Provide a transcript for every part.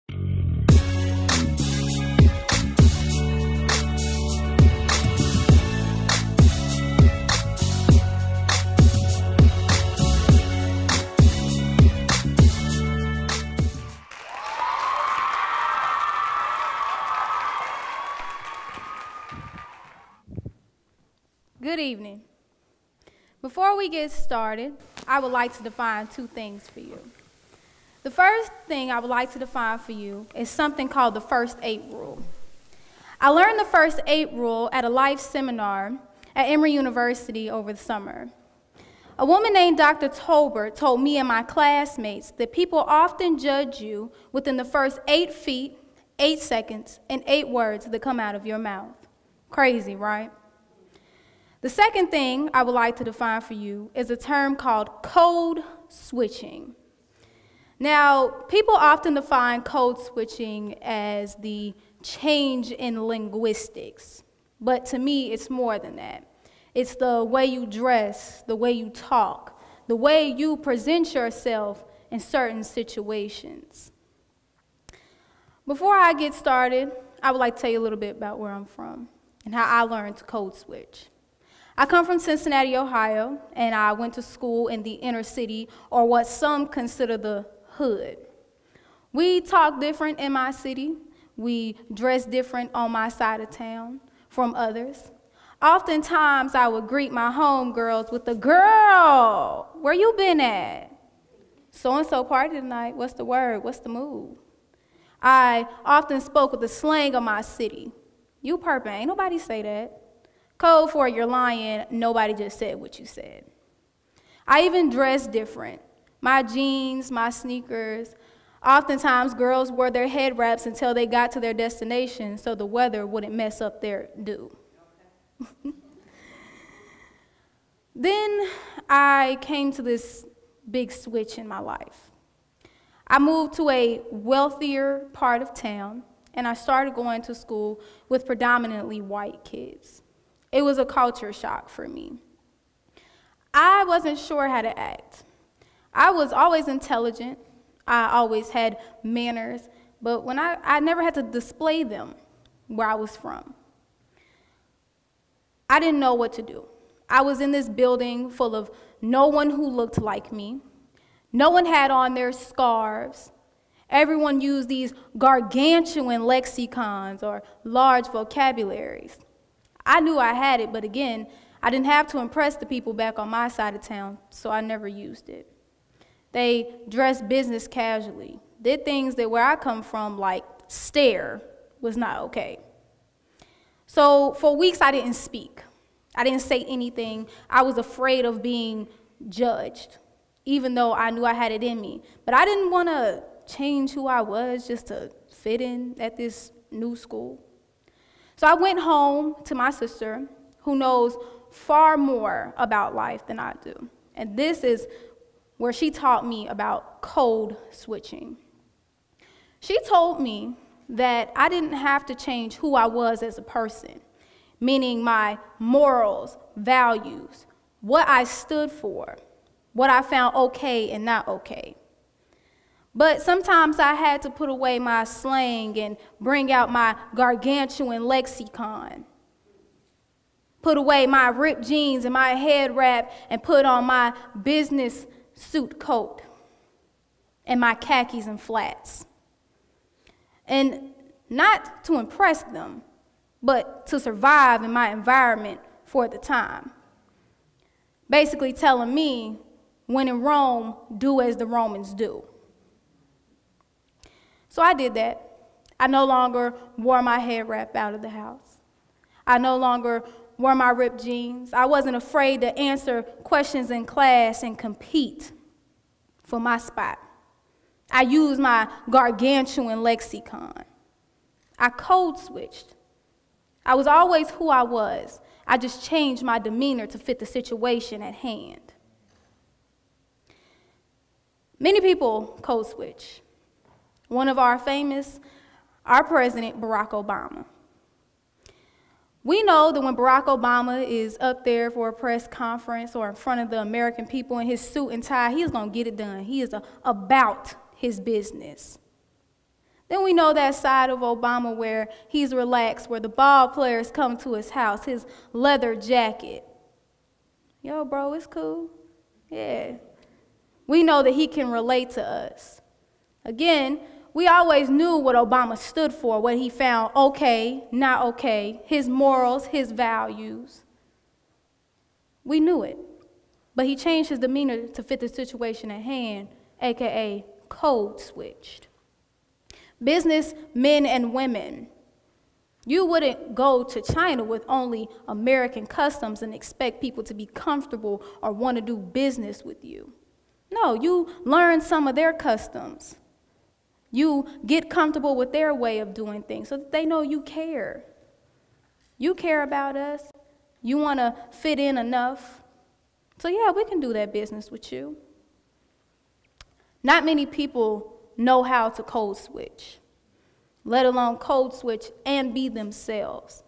Good evening. Before we get started, I would like to define two things for you. The first thing I would like to define for you is something called the first 8 rule. I learned the first 8 rule at a life seminar at Emory University over the summer. A woman named Dr. Tolbert told me and my classmates that people often judge you within the first 8 feet, 8 seconds, and 8 words that come out of your mouth. Crazy, right? The second thing I would like to define for you is a term called code switching. Now, people often define code switching as the change in linguistics, but to me, it's more than that. It's the way you dress, the way you talk, the way you present yourself in certain situations. Before I get started, I would like to tell you a little bit about where I'm from and how I learned to code switch. I come from Cincinnati, Ohio, and I went to school in the inner city, or what some consider the hood. We talk different in my city. We dress different on my side of town from others. Oftentimes, I would greet my homegirls with the girl, where you been at? So-and-so party tonight, what's the word, what's the move? I often spoke with the slang of my city. You perpin', ain't nobody say that. Code for you're lying, nobody just said what you said. I even dressed different. My jeans, my sneakers. Oftentimes, girls wore their head wraps until they got to their destination so the weather wouldn't mess up their do. Then I came to this big switch in my life. I moved to a wealthier part of town, and I started going to school with predominantly white kids. It was a culture shock for me. I wasn't sure how to act. I was always intelligent. I always had manners, but when I never had to display them where I was from. I didn't know what to do. I was in this building full of no one who looked like me. No one had on their scarves. Everyone used these gargantuan lexicons or large vocabularies. I knew I had it, but again, I didn't have to impress the people back on my side of town, so I never used it. They dressed business casually, did things that where I come from, like stare, was not okay. So for weeks, I didn't speak. I didn't say anything. I was afraid of being judged, even though I knew I had it in me. But I didn't want to change who I was just to fit in at this new school. So I went home to my sister, who knows far more about life than I do. And this is where she taught me about code switching. She told me that I didn't have to change who I was as a person, meaning my morals, values, what I stood for, what I found okay and not okay. But sometimes I had to put away my slang and bring out my gargantuan lexicon. Put away my ripped jeans and my head wrap and put on my business suit coat and my khakis and flats. And not to impress them, but to survive in my environment for the time. Basically telling me, when in Rome, do as the Romans do. So I did that. I no longer wore my head wrap out of the house. I no longer wore my ripped jeans. I wasn't afraid to answer questions in class and compete for my spot. I used my gargantuan lexicon. I code switched. I was always who I was. I just changed my demeanor to fit the situation at hand. Many people code switch. One of our president, Barack Obama. We know that when Barack Obama is up there for a press conference or in front of the American people in his suit and tie, he is going to get it done. He is about his business. Then we know that side of Obama where he's relaxed, where the ball players come to his house, his leather jacket. Yo, bro, it's cool. Yeah. We know that he can relate to us. Again, we always knew what Obama stood for, what he found okay, not okay, his morals, his values. We knew it. But he changed his demeanor to fit the situation at hand, aka code switched. Business men and women, you wouldn't go to China with only American customs and expect people to be comfortable or want to do business with you. No, you learn some of their customs. You get comfortable with their way of doing things so that they know you care. You care about us. You want to fit in enough. So yeah, we can do that business with you. Not many people know how to code switch, let alone code switch and be themselves.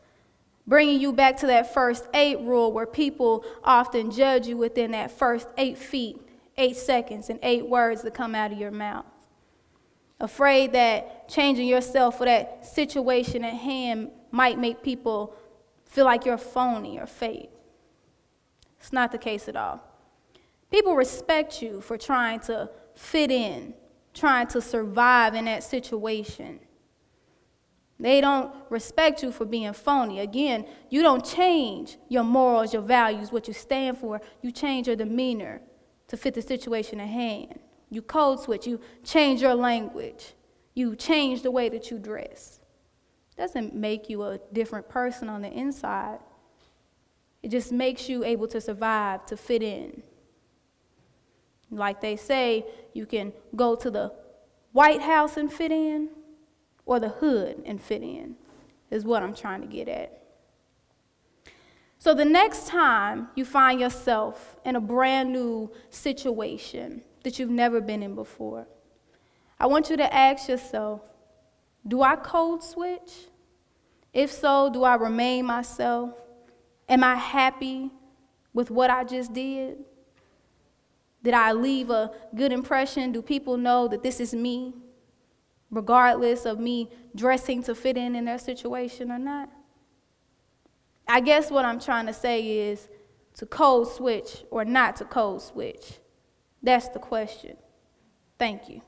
Bringing you back to that first 8 rule where people often judge you within that first 8 feet, 8 seconds, and 8 words that come out of your mouth. Afraid that changing yourself for that situation at hand might make people feel like you're phony or fake. It's not the case at all. People respect you for trying to fit in, trying to survive in that situation. They don't respect you for being phony. Again, you don't change your morals, your values, what you stand for. You change your demeanor to fit the situation at hand. You code switch. You change your language. You change the way that you dress. It doesn't make you a different person on the inside. It just makes you able to survive, to fit in. Like they say, you can go to the White House and fit in, or the hood and fit in, is what I'm trying to get at. So the next time you find yourself in a brand new situation that you've never been in before, I want you to ask yourself, do I code switch? If so, do I remain myself? Am I happy with what I just did? Did I leave a good impression? Do people know that this is me, regardless of me dressing to fit in their situation or not? I guess what I'm trying to say is to code switch or not to code switch. That's the question. Thank you.